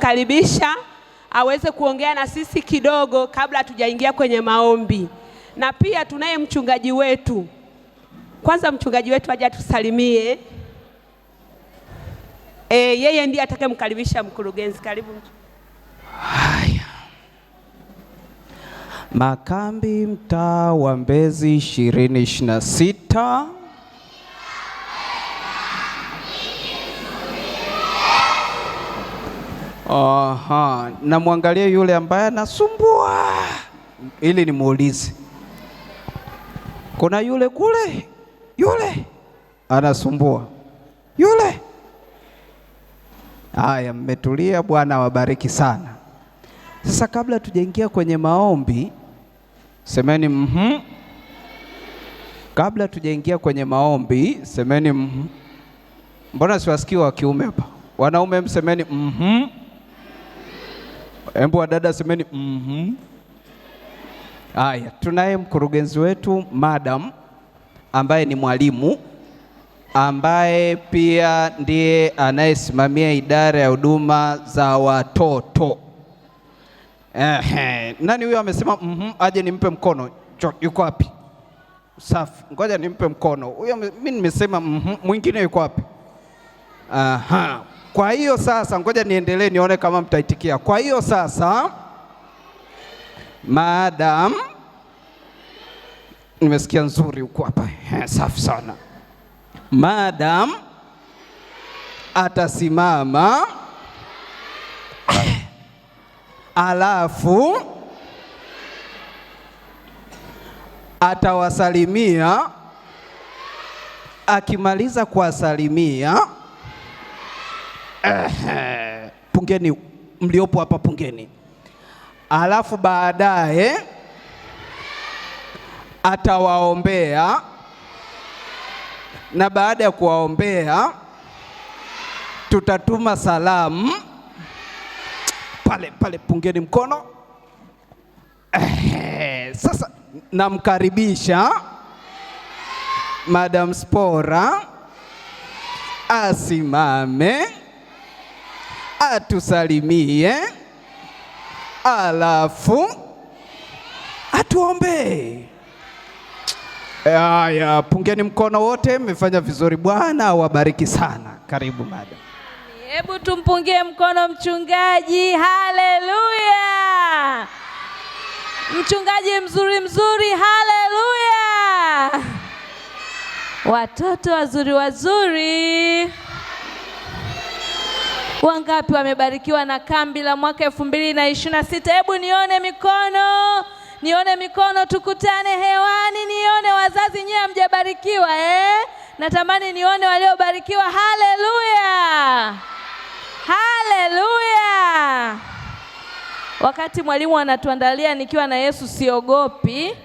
tunamkaribisha aweze kuongea na sisi kidogo kabla hatujaingia kwenye maombi. Na pia tunaye mchungaji wetu. Kwanza mchungaji wetu aje atusalimie. Yeye ndiye atakayemkaribisha mkurugenzi. Karibu mchungaji. Haya. Makambi mtaa wa Mbezi 2026. Na muangalie yule ambaye anasumbua ili nimuulize. Kuna yule kule, yule anasumbua. Yule. Haya, mmetulia, Bwana wabariki sana. Sasa kabla tujaingia kwenye maombi, semeni Kabla tujaingia kwenye maombi, semeni Mbona siwasikii wa kiume hapa? Wanaume msemeni Embu wadada semeni Haya, tunaye mkurugenzi wetu Madam ambaye ni mwalimu, ambaye pia ndiye anayesimamia idara ya huduma za watoto. Nani huyo amesema aje nimpe mkono? Yuko wapi? Safi, ngoja nimpe mkono. Huyo mimi nimesema mwingine yuko wapi? Kwa hiyo sasa ngoja niendelee nione kama mtaitikia. Kwa hiyo sasa Madam, nimesikia nzuri huko hapa. Safi sana. Madam atasimama alafu atawasalimia. Akimaliza kuwasalimia, pungeni mliopo hapa, pungeni. Alafu baadaye atawaombea, na baada ya kuwaombea tutatuma salamu. Pale pungeni mkono. Sasa namkaribisha Madam Spora asimame atusalimie, alafu atuombe. Haya, pungeni mkono wote, mmefanya vizuri. Bwana awabariki sana. Karibu Madam. Hebu tumpungie mkono mchungaji. Haleluya! Mchungaji mzuri, haleluya! Watoto wazuri. Wangapi wamebarikiwa na kambi la mwaka 2026? Hebu nione mikono, tukutane hewani, nione wazazi nyewe mjabarikiwa Natamani nione waliobarikiwa. Haleluya! Haleluya! Wakati mwalimu anatuandalia nikiwa na Yesu siogopi,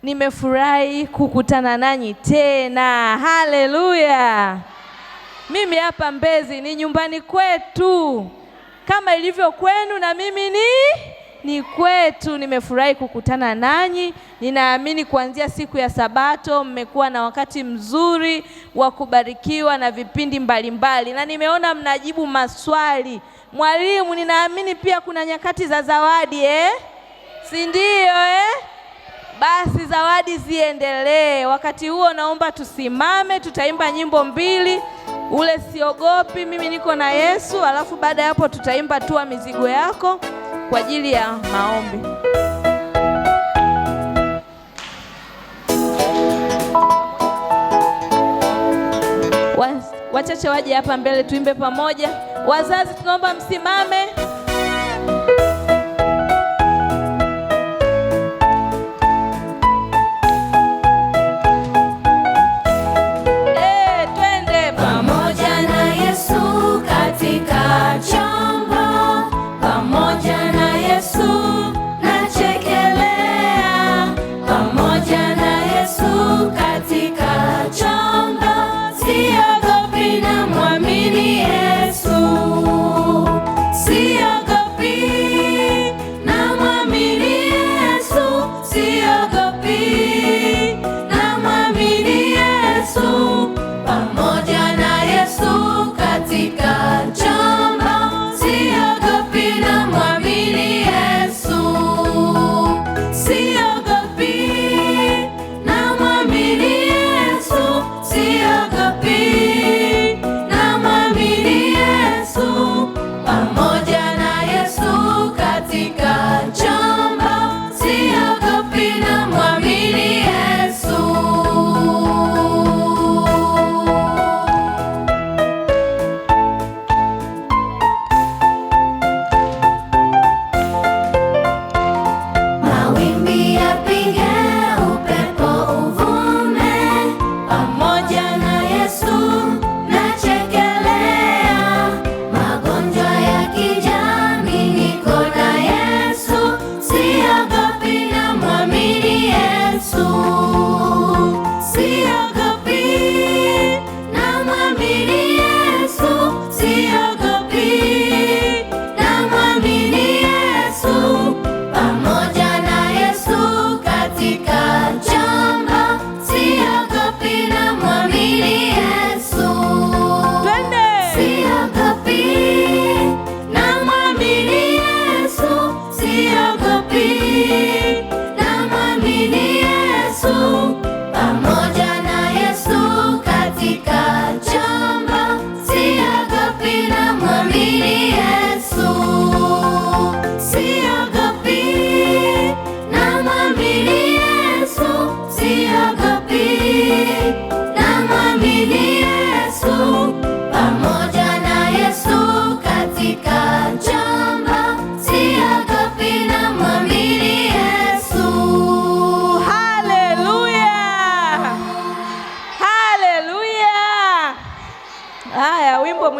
nimefurahi kukutana nanyi tena. Haleluya! Mimi hapa Mbezi ni nyumbani kwetu, kama ilivyo kwenu, na mimi ni kwetu. Nimefurahi kukutana nanyi. Ninaamini kuanzia siku ya Sabato mmekuwa na wakati mzuri wa kubarikiwa na vipindi mbalimbali, na nimeona mnajibu maswali. Mwalimu, ninaamini pia kuna nyakati za zawadi si ndio Basi zawadi ziendelee. Wakati huo naomba tusimame, tutaimba nyimbo 2, ule siogopi, mimi niko na Yesu, alafu baada ya hapo tutaimba tua mizigo yako kwa ajili ya maombi. Wachache waje hapa mbele tuimbe pamoja. Wazazi tunaomba msimame. Twende pamoja na Yesu katika chombo, pamoja na Yesu nachekelea, pamoja na Yesu katika chombo, siogopi na mwamini Yesu, siogopi.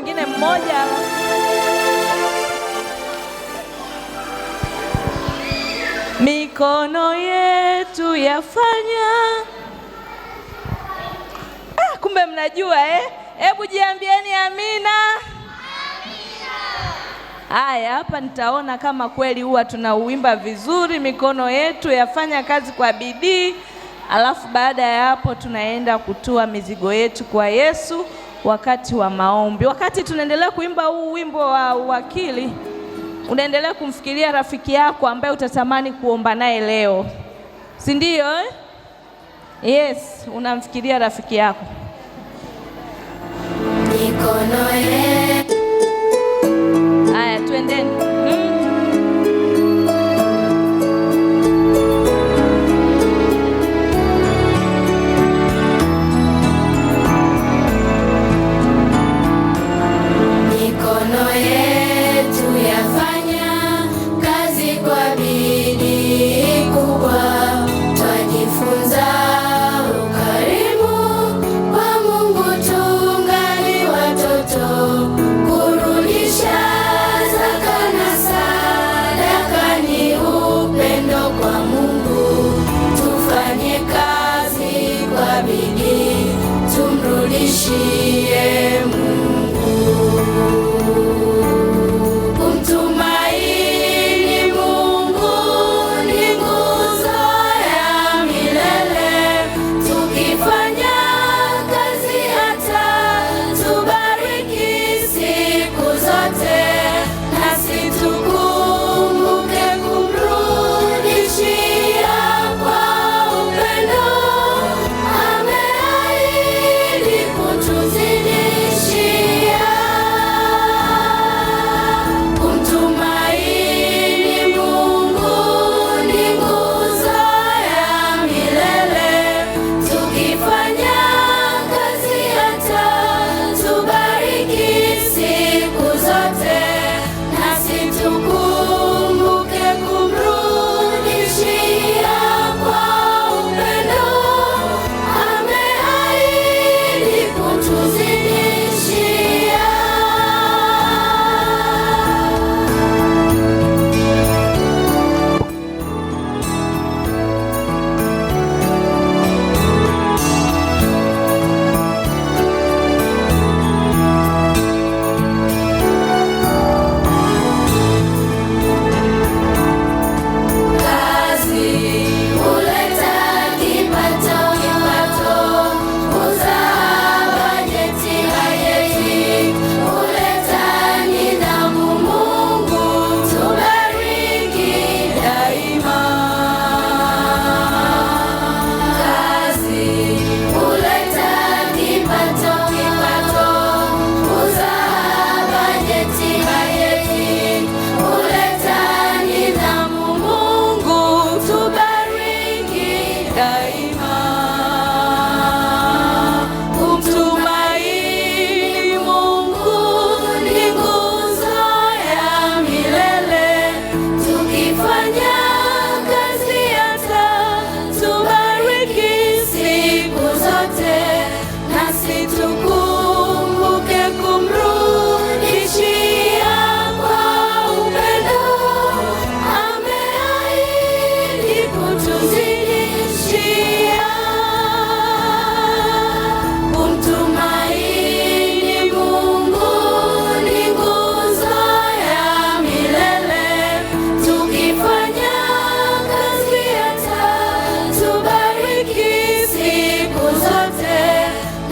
mwingine mmoja. Mikono yetu yafanya. Kumbe mnajua Hebu jiambieni amina. Haya, hapa nitaona kama kweli huwa tunauimba vizuri, mikono yetu yafanya kazi kwa bidii. Alafu baada ya hapo tunaenda kutua mizigo yetu kwa Yesu wakati wa maombi. Wakati tunaendelea kuimba huu wimbo wa uwakili, unaendelea kumfikiria rafiki yako ambaye utatamani kuomba naye leo, si ndio? Yes, unamfikiria rafiki yako. Mikono yetu. Haya, tuendeni. Mikono yetu yafanya kazi kwa bidii kubwa, twajifunza ukarimu wa Mungu tungali watoto, kurudisha zaka na sadaka ni upendo kwa Mungu. Tufanye kazi kwa bidii, tumrudishie Mungu. Kumtumaini Mungu ni nguzo ya milele, tukifanya kazi hata tubariki siku zote, nasi tukumbuke kumrudishia kwa upendo, ameahidi kutuzidishia. Kumtumaini Mungu ni nguzo ya milele, tukifanya kazi hata tubariki siku zote, nasi tukumbuke kumrudishia kwa upendo, ameahidi kutuzidishia. Kazi huleta kipato, kuzaa bajeti hayeti, huleta nidhamu. Mungu tubariki daima. Kazi huleta kipato, kuzaa bajeti hayeti, huleta nidhamu. Mungu tubariki daima. Kumtumaini Mungu ni nguzo ya milele, tukifanya kazi hata tubariki siku zote, nasi tukumbuke kumrudishia kwa upendo, ameahidi kutuzidishia. Kumtumaini Mungu ni nguzo ya milele, tukifanya kazi hata tubariki siku zote,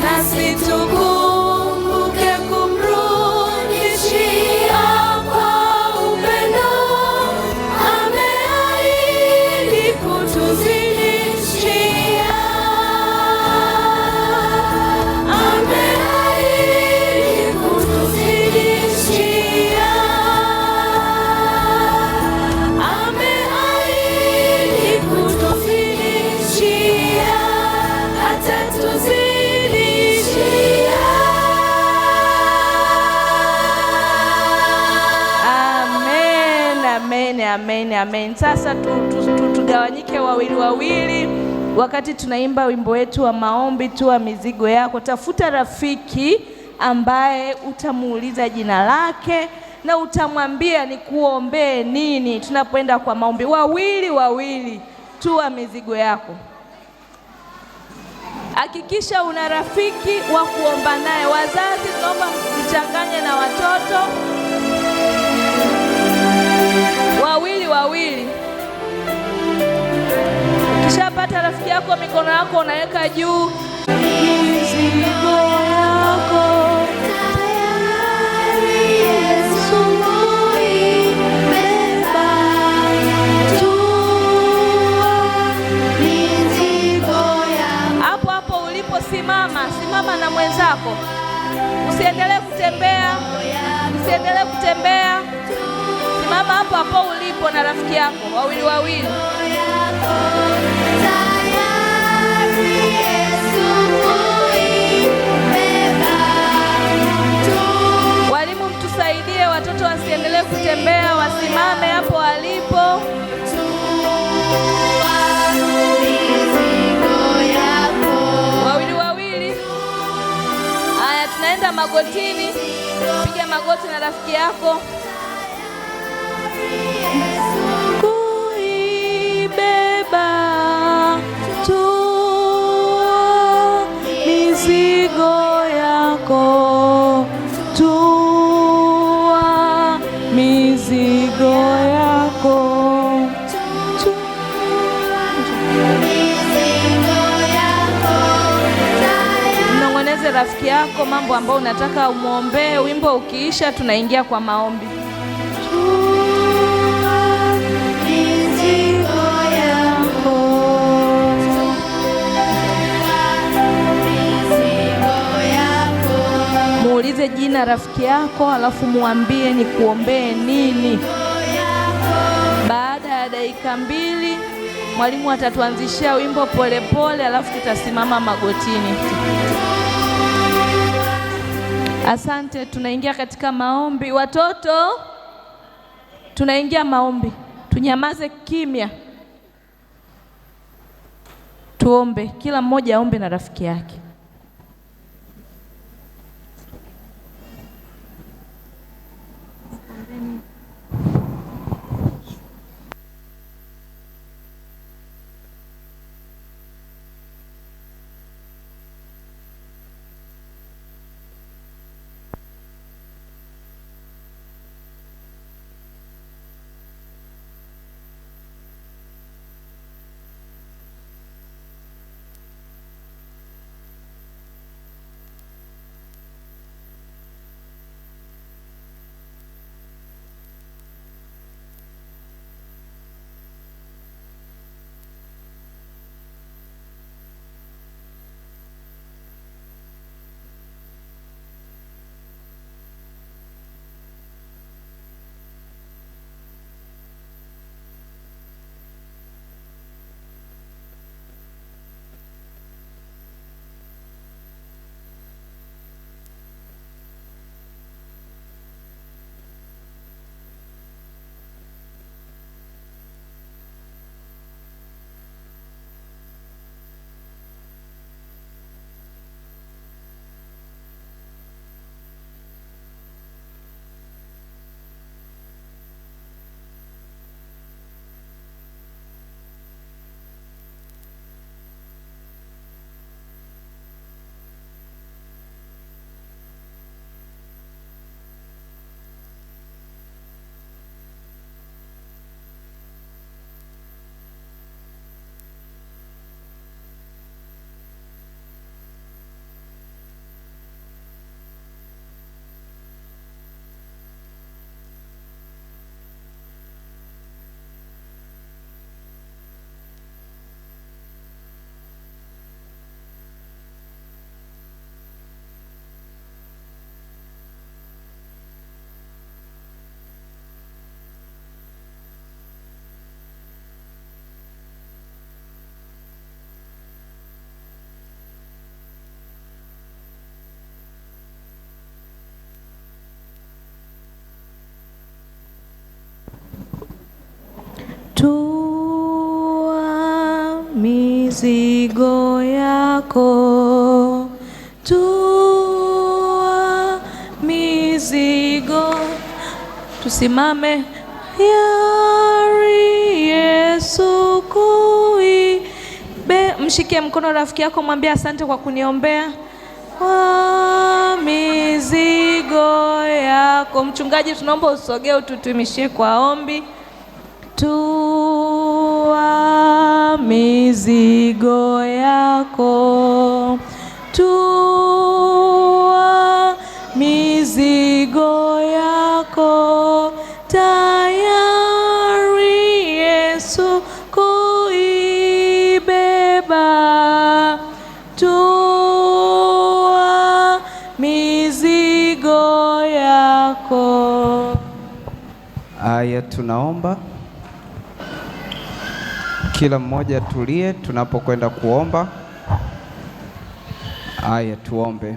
nasi tukumbuke kumrudishia kwa upendo, ameahidi kutuzidishia. Ameahidi kutuzidishia. Ameahidi kutuzidishia. Atatuzidishia. Amen, amen, amen, amen. Sasa tugawanyike wawili wawili wakati tunaimba wimbo wetu wa maombi, tua mizigo yako. Tafuta rafiki ambaye utamuuliza jina lake na utamwambia nikuombee nini tunapoenda kwa maombi. Wawili, tua mizigo yako. Hakikisha una rafiki wa kuomba naye. Wazazi, tunaomba mchanganye na watoto wawili. Ukishapata rafiki yako, mikono yako unaweka juu. Mizigo yako tayari Yesu imebeba. Tua mizigo yako. Hapo uliposimama, simama na mwenzako. Usiendelee kutembea. Simama hapo ulipo na rafiki yako wawili. Walimu, mtusaidie watoto wasiendelee kutembea, wasimame hapo walipo. Wawili. Haya, tunaenda magotini. Piga magoti na rafiki yako. Kuibeba, tua mizigo yako, tua mizigo yako. Mnong'oneze rafiki yako mambo ambayo unataka umwombee. Wimbo ukiisha, tunaingia kwa maombi. Muulize jina rafiki yako, alafu muambie nikuombee nini. Baada ya dakika 2 mwalimu atatuanzishia wimbo polepole, alafu tutasimama magotini. Asante, tunaingia katika maombi. Watoto, tunaingia maombi. Tunyamaze kimya. Tuombe, kila mmoja aombe na rafiki yake. Tua mizigo yako, tua Tusimame. Yari Yesu kuibe. Mshike mkono rafiki yako, mwambie asante kwa kuniombea. Mizigo yako. Mchungaji, tunaomba usogee ututumishie kwa ombi. Tua mizigo yako, tua mizigo yako, tayari Yesu kuibeba. Tua mizigo yako. Haya, tunaomba kila mmoja tulie tunapokwenda kuomba. Haya, tuombe.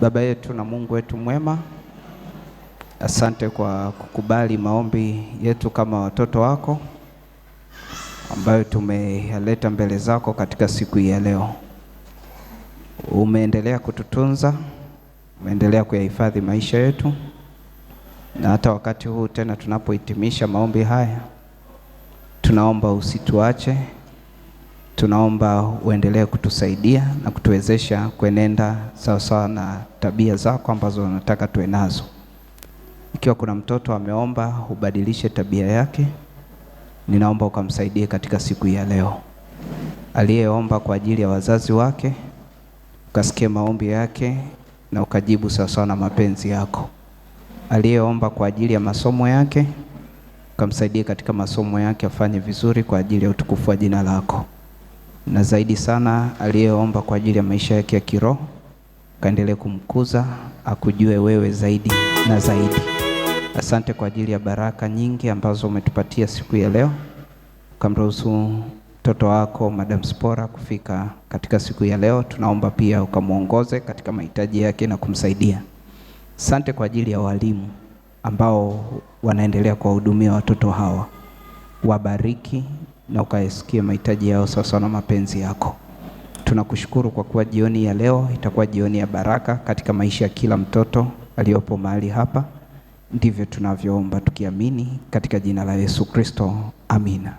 Baba yetu na Mungu wetu mwema, asante kwa kukubali maombi yetu kama watoto wako ambayo tumeyaleta mbele zako katika siku hii ya leo. Umeendelea kututunza, umeendelea kuyahifadhi maisha yetu, na hata wakati huu tena tunapohitimisha maombi haya, tunaomba usituache, tunaomba uendelee kutusaidia na kutuwezesha kuenenda sawasawa na tabia zako ambazo unataka tuwe nazo. Ikiwa kuna mtoto ameomba ubadilishe tabia yake, ninaomba ukamsaidie katika siku ya leo. Aliyeomba kwa ajili ya wazazi wake, ukasikie maombi yake na ukajibu sawasawa na mapenzi yako. Aliyeomba kwa ajili ya masomo yake, ukamsaidie katika masomo yake afanye vizuri kwa ajili ya utukufu wa jina lako. Na zaidi sana aliyeomba kwa ajili ya maisha yake ya kiroho, kaendelee kumkuza akujue wewe zaidi na zaidi. Asante kwa ajili ya baraka nyingi ambazo umetupatia siku ya leo. Ukamruhusu mtoto wako Madam Spora kufika katika siku ya leo. Tunaomba pia ukamuongoze katika mahitaji yake na kumsaidia. Asante kwa ajili ya walimu ambao wanaendelea kuwahudumia watoto hawa. Wabariki na ukayasikie mahitaji yao sawasawa na mapenzi yako. Tunakushukuru kwa kuwa jioni ya leo itakuwa jioni ya baraka katika maisha ya kila mtoto aliyopo mahali hapa. Ndivyo tunavyoomba tukiamini katika jina la Yesu Kristo. Amina.